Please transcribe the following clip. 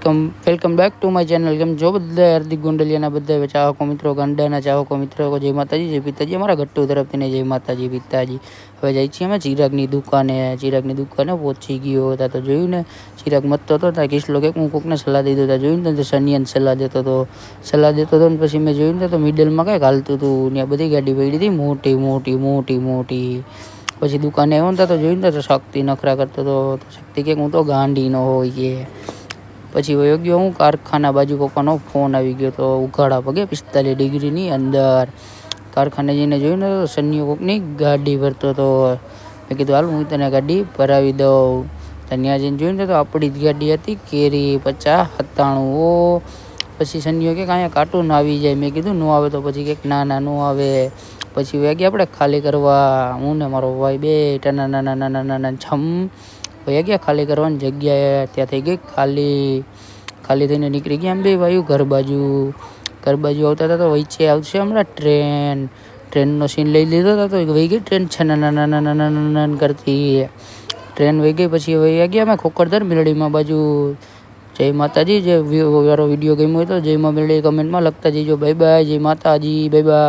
Welcome back to my channel. કેમ જો બધા હાર્દિક ગોંડલિયાના બધા ચાહકો મિત્રો, ગાંડાના ચાહકો મિત્રો, જય માતાજી, જય પિતાજી. અમારા ગટ્ટુ તરફથી ને જય માતાજી, પિતાજી. હવે જાય છીએ અમે ચિરાગની દુકાને પહોંચી ગયો હતા. તો જોયું ને, ચિરાગ મતતો હતો ત્યાં કિસલો કે હું કોકને સલાહ દીધો હતા. જોયું ને તો સનિયાને સલાહ દેતો હતો ને પછી મેં જોયું ને તો મિડલમાં કાંઈક હાલતું હતું. ત્યાં બધી ગાડી પડી હતી મોટી. પછી દુકાને આવ્યો ને તો જોયું ને તો શક્તિ નખરા કરતો હતો. શક્તિ કે હું તો ગાંડી ન હોય કે. પછી વયો ગયો હું કારખાના બાજુ. પપ્પાનો ફોન આવી ગયો તો ઉઘાડા પગે 45 ડિગ્રીની અંદર કારખાને જઈને જોયું ને તો સન્નીઓ કોકની ગાડી ભરતો હતો. મેં કીધું હાલ હું તને ગાડી ભરાવી દઉં. ત્યાં જઈને જોયું ને તો આપણી જ ગાડી હતી, કેરી 50-97. પછી સન્નીઓ કે અહીંયા કાર્ટૂન આવી જાય. મેં કીધું ન આવે તો પછી કંઈક ના ન આવે. પછી વાગ્યા આપણે ખાલી કરવા. હું ને મારો ભાઈ બે નાના છમ ગયા ખાલી કરવાની જગ્યાએ. ત્યાં થઈ ગઈ ખાલી થઈને નીકળી ગયા એમ બે ભાઈઓ ઘર બાજુ આવતા હતા. તો વચ્ચે આવશે હમણાં ટ્રેનનો સીન લઈ લીધો હતો. તો વહી ગઈ ટ્રેન છે નાના કરતી ટ્રેન વહી ગઈ. પછી વહી ગયા અમે ખોખરદર મેલડીમાં બાજુ. જય માતાજી. જે મારો વિડીયો ગમ્યો હોય તો જય મા મેલડી કમેન્ટમાં લખતા જઈજો. Bye bye. જય માતાજી. Bye bye.